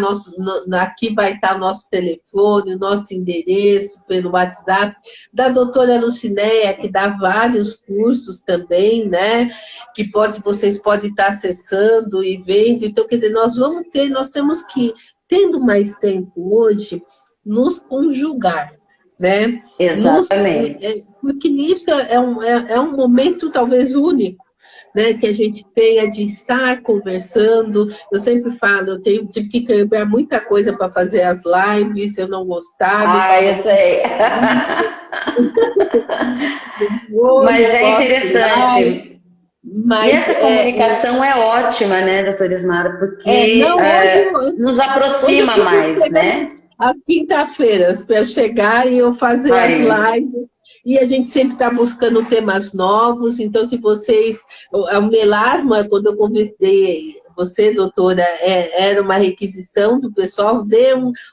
aqui vai estar o nosso telefone, o nosso endereço, pelo WhatsApp, da doutora Lucinéia, que dá vários cursos também, né, que vocês podem estar acessando e vendo. Então, quer dizer, nós temos que, tendo mais tempo hoje, nos conjugar, né? Exatamente. Porque isso é um momento talvez único, né, que a gente tenha de estar conversando. Eu sempre falo, eu tive que quebrar muita coisa para fazer as lives, eu não gostava. Eu sei. Mas é interessante. E essa comunicação é ótima, né, doutora Ismara? Porque nos aproxima mais, né? às quinta-feiras para chegar e eu fazer as Aí. lives. E a gente sempre está buscando temas novos. Então, se vocês... O melasma, quando eu convidei você, doutora, era uma requisição do pessoal,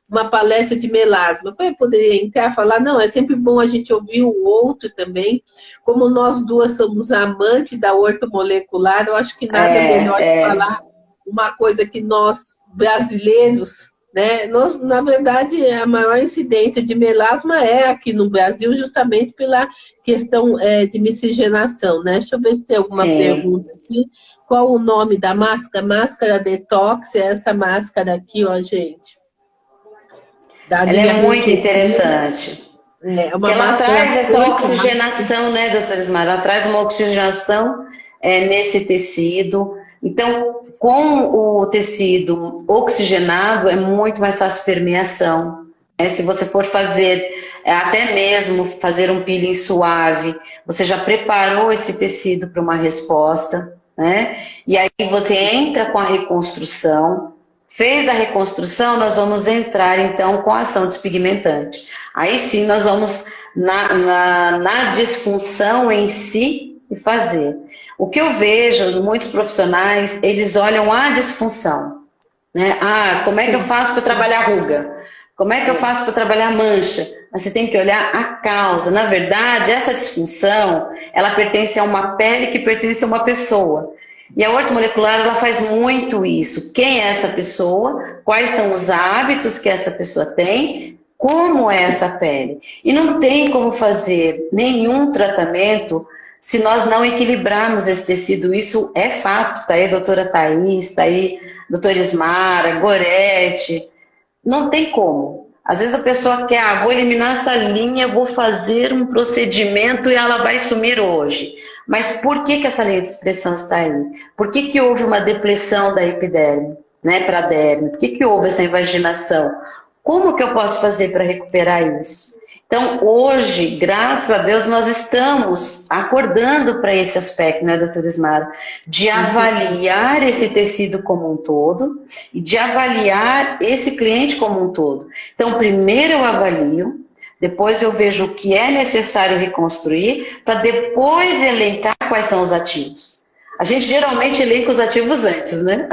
uma palestra de melasma. Eu poderia entrar e falar, não, é sempre bom a gente ouvir o outro também. Como nós duas somos amantes da ortomolecular, eu acho que nada melhor que falar uma coisa que nós, brasileiros, né? Nós, na verdade, a maior incidência de melasma é aqui no Brasil, justamente pela questão de miscigenação, né? Deixa eu ver se tem alguma pergunta aqui. Qual o nome da máscara? Máscara Detox, é essa máscara aqui, ó, gente. Ela é muito interessante. Porque ela traz essa oxigenação, né, doutora Ismar? Ela traz uma oxigenação nesse tecido. Então, com o tecido oxigenado, é muito mais fácil permeação. Se você for fazer, até mesmo fazer um peeling suave, você já preparou esse tecido para uma resposta, né? E aí você entra com a reconstrução. Fez a reconstrução, nós vamos entrar então com a ação despigmentante. Aí sim nós vamos na disfunção em si e fazer. O que eu vejo, muitos profissionais, eles olham a disfunção, né? Como é que eu faço para trabalhar ruga? Como é que eu faço para trabalhar mancha? Mas você tem que olhar a causa. Na verdade, essa disfunção, ela pertence a uma pele que pertence a uma pessoa. E a ortomolecular, ela faz muito isso. Quem é essa pessoa? Quais são os hábitos que essa pessoa tem? Como é essa pele? E não tem como fazer nenhum tratamento se nós não equilibrarmos esse tecido. Isso é fato. Está aí a doutora Thaís, está aí a doutora Ismara, Gorete. Não tem como. Às vezes a pessoa quer, vou eliminar essa linha, vou fazer um procedimento e ela vai sumir hoje. Mas por que essa linha de expressão está aí? Por que houve uma depressão da epiderme, né, para a derme? Por que houve essa invaginação? Como que eu posso fazer para recuperar isso? Então, hoje, graças a Deus, nós estamos acordando para esse aspecto, né, doutora Ismara? De avaliar esse tecido como um todo e de avaliar esse cliente como um todo. Então, primeiro eu avalio, depois eu vejo o que é necessário reconstruir, para depois elencar quais são os ativos. A gente geralmente elenca os ativos antes, né?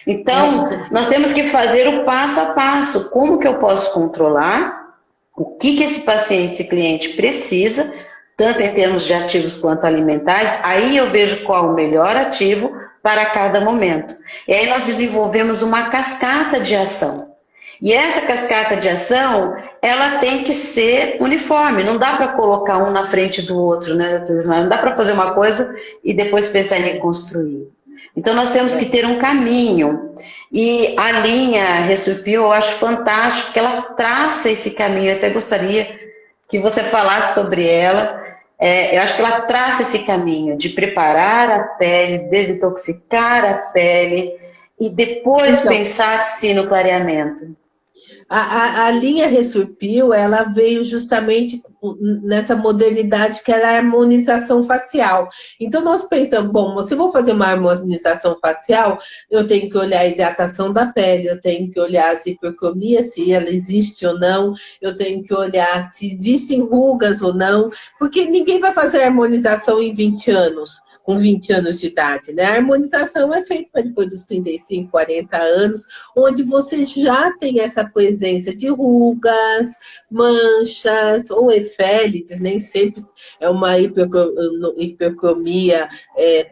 Então, nós temos que fazer o passo a passo. Como que eu posso controlar o que esse paciente, esse cliente precisa, tanto em termos de ativos quanto alimentares. Aí eu vejo qual o melhor ativo para cada momento. E aí nós desenvolvemos uma cascata de ação. E essa cascata de ação, ela tem que ser uniforme. Não dá para colocar um na frente do outro, né, doutora Ismael? Não dá para fazer uma coisa e depois pensar em reconstruir. Então nós temos que ter um caminho. E a linha Ressurpio eu acho fantástico que ela traça esse caminho. Eu até gostaria que você falasse sobre ela. Eu acho que ela traça esse caminho de preparar a pele, desintoxicar a pele e depois pensar sim no clareamento. A linha Ressurpio, ela veio justamente nessa modernidade que era a harmonização facial. Então, nós pensamos, bom, se eu vou fazer uma harmonização facial, eu tenho que olhar a hidratação da pele, eu tenho que olhar a hipercromia, se ela existe ou não, eu tenho que olhar se existem rugas ou não, porque ninguém vai fazer harmonização em 20 anos. Com 20 anos de idade, né? A harmonização é feita para depois dos 35, 40 anos, onde você já tem essa presença de rugas, manchas ou efélides, nem sempre é uma hipercromia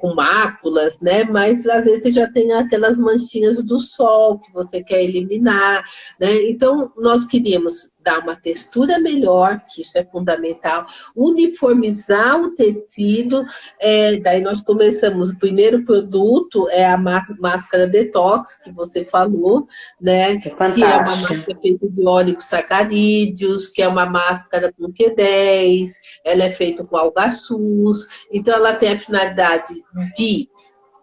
com máculas, né? Mas às vezes você já tem aquelas manchinhas do sol que você quer eliminar, né? Então, nós queríamos dar uma textura melhor, que isso é fundamental, uniformizar o tecido, daí nós começamos, o primeiro produto é a máscara Detox, que você falou, né? Que é uma máscara feita de óleosacarídeos, que é uma máscara com Q10, ela é feita com alga-sus, então ela tem a finalidade de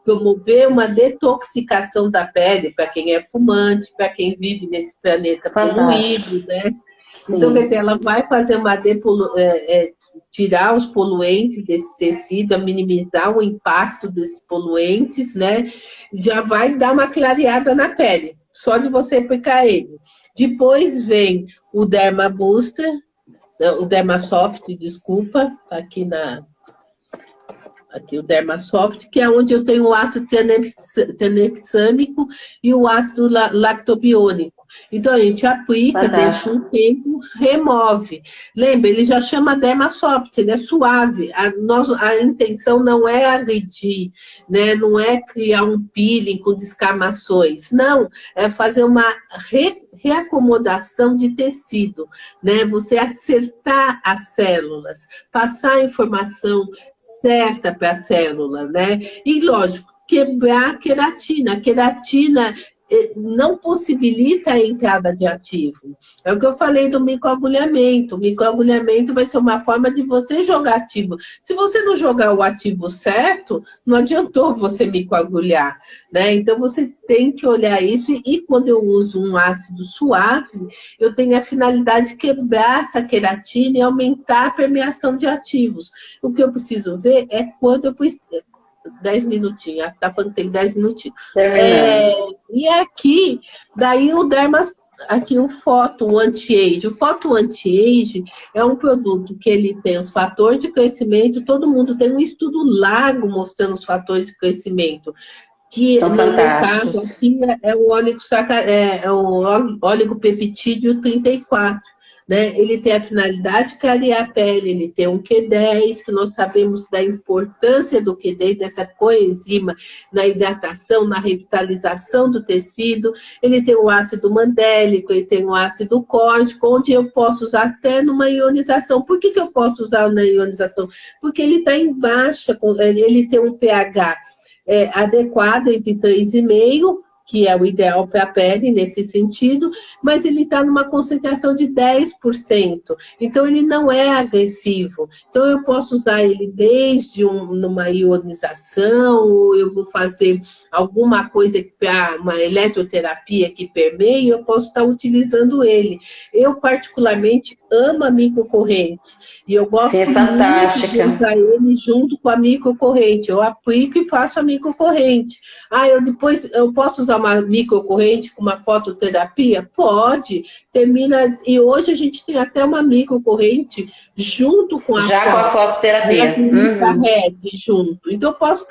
promover uma detoxicação da pele para quem é fumante, para quem vive nesse planeta poluído, né? Sim. Então, quer dizer, ela vai fazer uma tirar os poluentes desse tecido, minimizar o impacto desses poluentes, né? Já vai dar uma clareada na pele, só de você aplicar ele. Depois vem o Derma Booster, o Dermasoft, desculpa, tá aqui o Dermasoft, que é onde eu tenho o ácido tranexâmico e o ácido lactobiônico. Então, a gente aplica, deixa um tempo, remove. Lembra, ele já chama Dermasoft, ele é suave. A intenção não é agredir, né? Não é criar um peeling com descamações. Não, é fazer uma reacomodação de tecido, né? Você acertar as células, passar a informação certa para a célula, né? E, lógico, quebrar a queratina. A queratina não possibilita a entrada de ativo. É o que eu falei do microagulhamento. O microagulhamento vai ser uma forma de você jogar ativo. Se você não jogar o ativo certo, não adiantou você microagulhar, né? Então, você tem que olhar isso. E quando eu uso um ácido suave, eu tenho a finalidade de quebrar essa queratina e aumentar a permeação de ativos. O que eu preciso ver é quando eu preciso... 10 minutinhos, tá falando que tem 10 minutinhos. E aqui, daí aqui o Photo Anti-Age. O Photo Anti-Age é um produto que ele tem os fatores de crescimento, todo mundo tem um estudo largo mostrando os fatores de crescimento. Que são fantásticos. Caso, aqui é o oligopeptídeo 34. Né? Ele tem a finalidade de clarear a pele, ele tem um Q10, que nós sabemos da importância do Q10, dessa coenzima na hidratação, na revitalização do tecido. Ele tem o ácido mandélico, ele tem o ácido córtico, onde eu posso usar até numa ionização. Por que eu posso usar na ionização? Porque ele está em baixa, ele tem um pH adequado entre 3,5, que é o ideal para a pele nesse sentido, mas ele está numa concentração de 10%. Então, ele não é agressivo. Então, eu posso usar ele desde numa ionização, ou eu vou fazer alguma coisa para uma eletroterapia que permeie, eu posso estar utilizando ele. Eu, particularmente, amo a microcorrente. E eu gosto muito de usar ele junto com a microcorrente. Eu aplico e faço a microcorrente. Depois eu posso usar uma microcorrente com uma fototerapia? Pode. Termina. E hoje a gente tem até uma microcorrente junto com a fototerapia. Junto. Então, eu posso,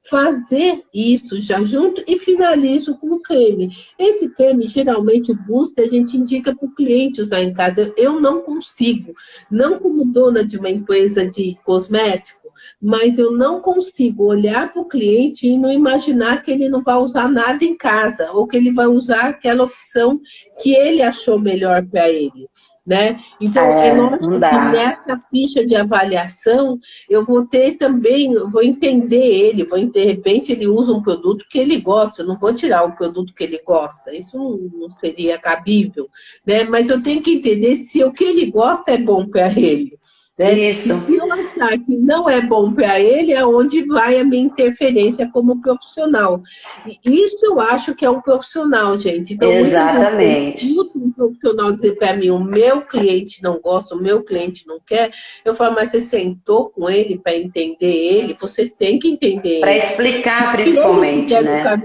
fazer isso já junto e finalizo com o creme. Esse creme, geralmente, o booster, a gente indica para o cliente usar em casa. Eu não consigo, não como dona de uma empresa de cosmético, mas eu não consigo olhar para o cliente e não imaginar que ele não vai usar nada em casa, ou que ele vai usar aquela opção que ele achou melhor para ele. Né? Então, é lógico que nessa ficha de avaliação, eu vou ter também, vou entender ele, de repente ele usa um produto que ele gosta, eu não vou tirar um produto que ele gosta, isso não seria cabível, né? Mas eu tenho que entender se o que ele gosta é bom para ele. Né? Isso. E se eu achar que não é bom para ele, é onde vai a minha interferência como profissional. E isso eu acho que é um profissional, gente. Então, exatamente. Um profissional dizer para mim, o meu cliente não gosta, o meu cliente não quer, eu falo, mas você sentou com ele para entender ele? Você tem que entender para explicar, principalmente, né?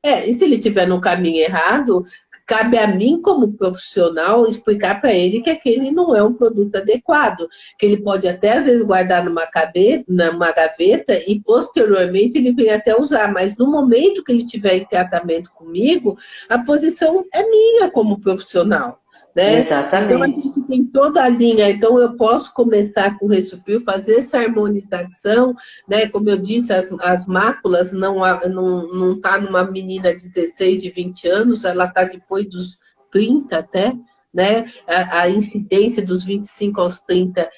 E se ele estiver no caminho errado, cabe a mim, como profissional, explicar para ele que aquele não é um produto adequado, que ele pode até, às vezes, guardar numa gaveta e, posteriormente, ele vem até usar. Mas, no momento que ele estiver em tratamento comigo, a posição é minha como profissional. Né? Exatamente. Então, a gente tem toda a linha. Então, eu posso começar com o Ressupil, fazer essa harmonização, né? Como eu disse, as máculas não tá numa menina de 16, de 20 anos, ela está depois dos 30 até, né? A incidência dos 25 aos 30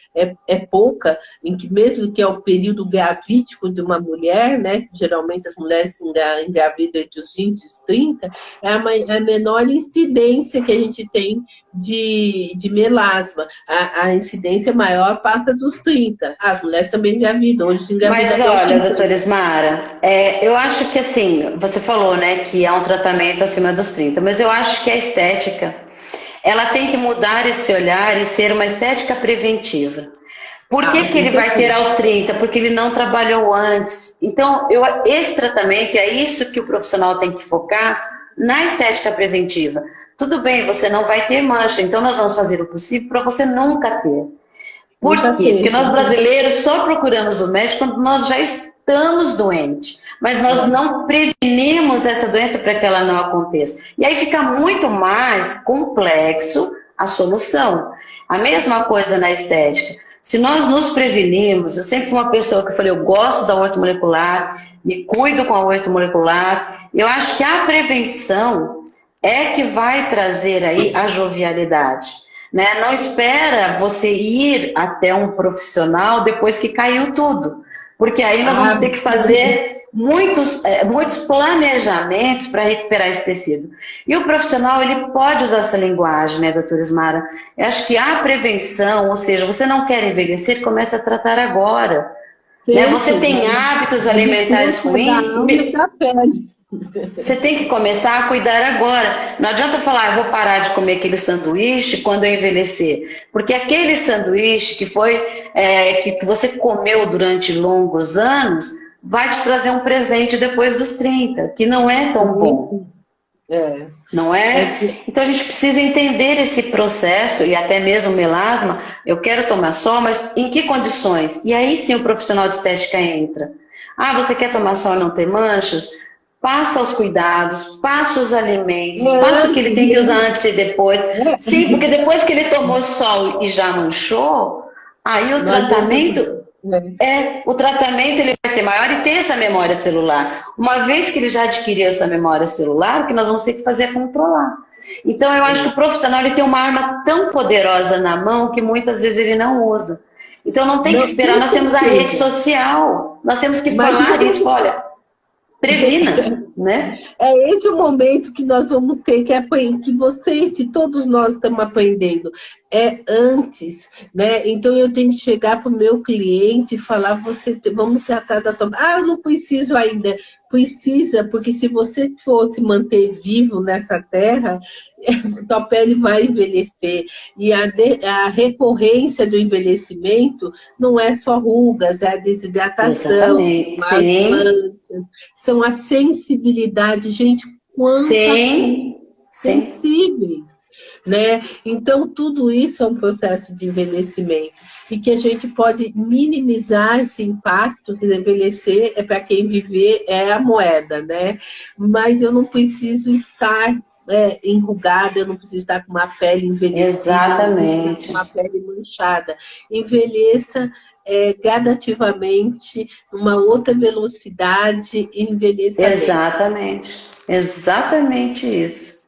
é pouca, em que mesmo que é o período gravídico de uma mulher, né? Geralmente as mulheres engravidam entre os 20 e os 30, é a menor incidência que a gente tem de melasma. A incidência maior passa dos 30. As mulheres também engravidam, hoje engravidam. Mas olha, doutora Ismara, eu acho que assim, você falou, né, que há um tratamento acima dos 30, mas eu acho que a estética, ela tem que mudar esse olhar e ser uma estética preventiva. Por que ele vai ter aos 30? Porque ele não trabalhou antes. Então, esse tratamento, é isso que o profissional tem que focar na estética preventiva. Tudo bem, você não vai ter mancha, então nós vamos fazer o possível para você nunca ter. Por quê? Porque nós brasileiros só procuramos o médico quando nós já estamos doentes, mas nós não prevenimos essa doença para que ela não aconteça. E aí fica muito mais complexo a solução. A mesma coisa na estética. Se nós nos prevenirmos, eu sempre fui uma pessoa que falei, eu gosto da ortomolecular, me cuido com a ortomolecular, eu acho que a prevenção é que vai trazer aí a jovialidade. Né? Não espera você ir até um profissional depois que caiu tudo, porque aí nós vamos ter que fazer muitos planejamentos para recuperar esse tecido. E o profissional, ele pode usar essa linguagem, né, doutora Ismara? Eu acho que a prevenção, ou seja, você não quer envelhecer, começa a tratar agora. Né? Você tem hábitos alimentares ruins, você tem que começar a cuidar agora. Não adianta falar, eu vou parar de comer aquele sanduíche quando eu envelhecer. Porque aquele sanduíche que que você comeu durante longos anos vai te trazer um presente depois dos 30, que não é tão bom. Não é? Então a gente precisa entender esse processo, e até mesmo o melasma, eu quero tomar sol, mas em que condições? E aí sim o profissional de estética entra. Ah, você quer tomar sol e não ter manchas? Passa os cuidados, passa os alimentos, passa o que ele tem que usar antes e depois. Sim, porque depois que ele tomou sol e já manchou, aí o tratamento ele vai ser maior e ter essa memória celular. Uma vez que ele já adquiriu essa memória celular, o que nós vamos ter que fazer é controlar. Então eu acho que o profissional ele tem uma arma tão poderosa na mão que muitas vezes ele não usa. Então não tem que esperar, nós temos a rede social, nós temos que falar isso, olha... Previna, né? É esse o momento que nós vamos ter que você, que todos nós estamos aprendendo. É antes, né? Então eu tenho que chegar para o meu cliente e falar, vamos tratar da tua... Ah, eu não preciso ainda. Precisa, porque se você for se manter vivo nessa terra, tua pele vai envelhecer. E a recorrência do envelhecimento não é só rugas, é a desidratação, manchas, são a sensibilidade, gente, quanto sensíveis. Né? Então, tudo isso é um processo de envelhecimento e que a gente pode minimizar esse impacto, que envelhecer é para quem viver, é a moeda, né? Mas eu não preciso estar enrugada, eu não preciso estar com uma pele envelhecida, exatamente, com uma pele manchada. Envelheça gradativamente, numa outra velocidade, envelheça. Exatamente isso.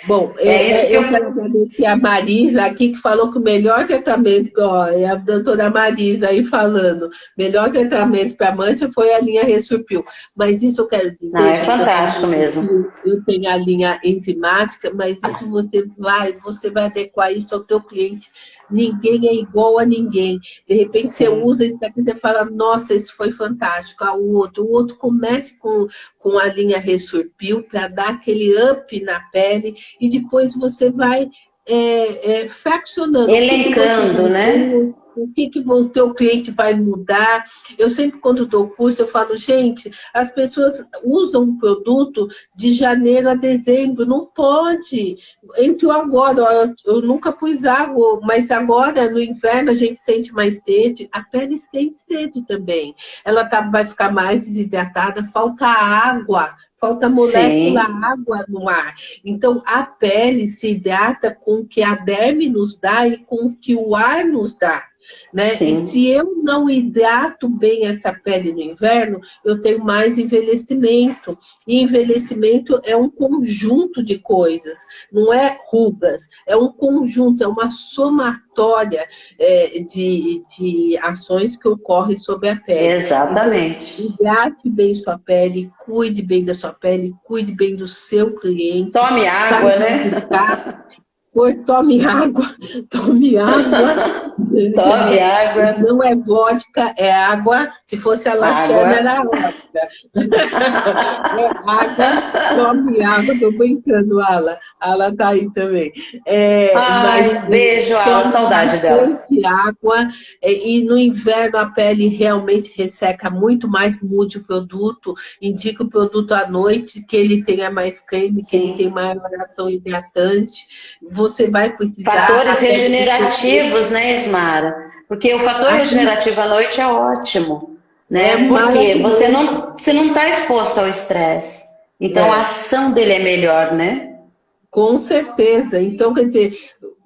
Bom, eu quero agradecer a Marisa aqui, que falou que o melhor tratamento, é a doutora Marisa aí falando, melhor tratamento para mancha foi a linha Ressurpil. Mas isso eu quero dizer... é fantástico mesmo. Eu tenho a linha enzimática, mas isso você vai adequar isso ao teu cliente. Ninguém é igual a ninguém. De repente você usa isso aqui e você fala, nossa, isso foi fantástico. O outro comece com a linha Ressurpil para dar aquele up na pele e depois você vai fraccionando. Elencando, né? O que o teu cliente vai mudar. Eu sempre, quando dou curso, eu falo, gente, as pessoas usam um produto de janeiro a dezembro, não pode. Entrou agora, eu nunca pus água, mas agora, no inverno, a gente sente mais sede, a pele sente sede também. Ela vai ficar mais desidratada, falta água, falta molécula água no ar. Então, a pele se hidrata com o que a derme nos dá e com o que o ar nos dá. Né? E se eu não hidrato bem essa pele no inverno, eu tenho mais envelhecimento. E envelhecimento é um conjunto de coisas, não é rugas, é um conjunto, é uma somatória de ações que ocorrem sobre a pele. Exatamente. Então, hidrate bem sua pele, cuide bem da sua pele, cuide bem do seu cliente. Tome água, né? Tome água. Tome água. Não é vodka, é água. Se fosse a Lacherme, era vodka. É água, tome água. Estou brincando, Ala. Ala tá aí também. Ai, beijo, Ala, saudade dela. Água, e no inverno a pele realmente resseca muito mais, mude o produto, indica o produto à noite, que ele tenha mais creme, que ele tenha maior ação hidratante. Você vai precisar... Fatores regenerativos, né, Ismara? Porque o fator regenerativo à noite é ótimo, né? Porque você não está exposto ao estresse. Então a ação dele é melhor, né? Com certeza. Então, quer dizer,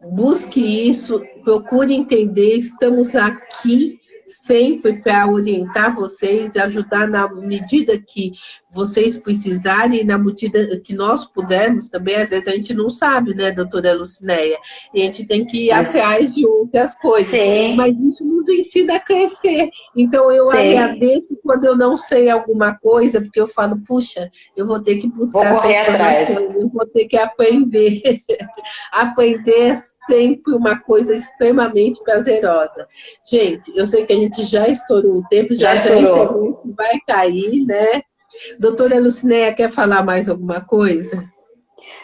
busque isso, procure entender, estamos aqui sempre para orientar vocês, ajudar na medida que vocês precisarem, na medida que nós pudermos também. Às vezes a gente não sabe, né, doutora Lucinéia? E a gente tem que ir atrás de outras coisas. Sim. Mas isso nos ensina a crescer. Então eu agradeço quando eu não sei alguma coisa, porque eu falo, puxa, eu vou ter que buscar. Vou correr atrás. Eu vou ter que aprender. Aprender é sempre uma coisa extremamente prazerosa. Gente, eu sei que a gente já estourou o tempo, já estourou. Vai cair, né? Doutora Lucinéia, quer falar mais alguma coisa?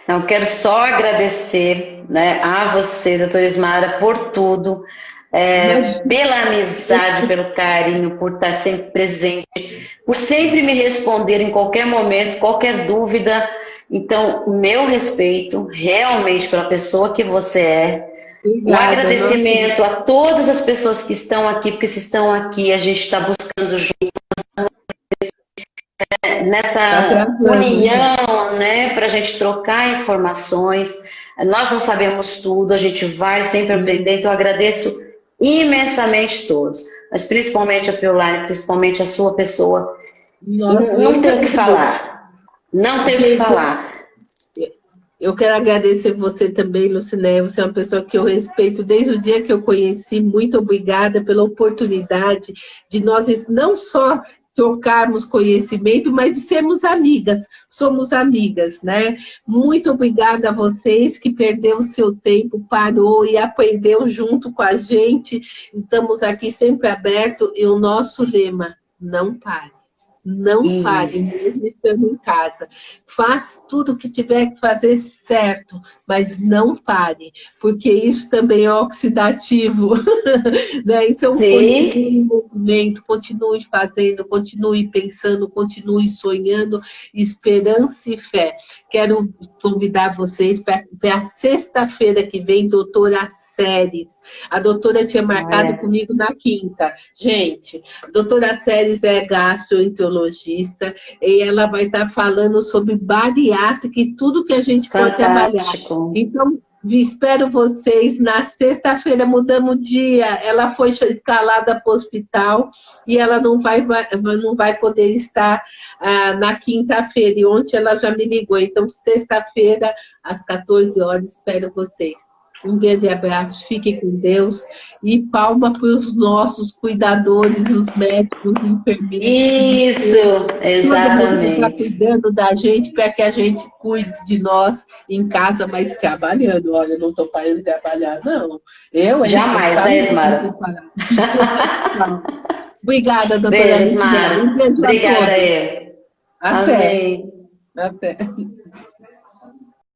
Não, quero só agradecer, né, a você, doutora Ismara, por tudo, pela amizade, pelo carinho, por estar sempre presente, por sempre me responder em qualquer momento, qualquer dúvida. Então, meu respeito realmente pela pessoa que você é. Obrigada, um agradecimento a todas as pessoas que estão aqui, porque se estão aqui, a gente está buscando juntos nessa união, né, para a gente trocar informações. Nós não sabemos tudo, a gente vai sempre aprender, então eu agradeço imensamente todos, mas principalmente a Pioline, principalmente a sua pessoa. Não tem o que falar, não tem o que falar. Eu quero agradecer você também, Lucinéia. Você é uma pessoa que eu respeito desde o dia que eu conheci. Muito obrigada pela oportunidade de nós não só trocarmos conhecimento, mas de sermos amigas. Somos amigas, né? Muito obrigada a vocês que perderam o seu tempo, parou e aprendeu junto com a gente. Estamos aqui sempre abertos e o nosso lema, não pare. Não pare, mesmo estando em casa. Faz tudo o que tiver que fazer certo, mas não pare, porque isso também é oxidativo. Né? Então, continue em movimento, continue fazendo, continue pensando, continue sonhando, esperança e fé. Quero convidar vocês para a sexta-feira que vem, doutora Séries. A doutora tinha marcado comigo na quinta. Gente, a doutora Séries é gastroenterologista e ela vai estar falando sobre bariátrica e tudo que a gente pode trabalhar. Então, espero vocês na sexta-feira, mudamos o dia. Ela foi escalada para o hospital e ela não vai poder estar na quinta-feira. E ontem ela já me ligou. Então, sexta-feira, às 14 horas, espero vocês. Um grande abraço, fique com Deus e palma para os nossos cuidadores, os médicos, os enfermeiros. Isso, exatamente. Está cuidando da gente para que a gente cuide de nós em casa, mas trabalhando. Olha, eu não estou parando de trabalhar, não. Jamais, né, Ismara? Obrigada, doutora. Beijo, Ismara. Um beijo. Obrigada, Até. Até.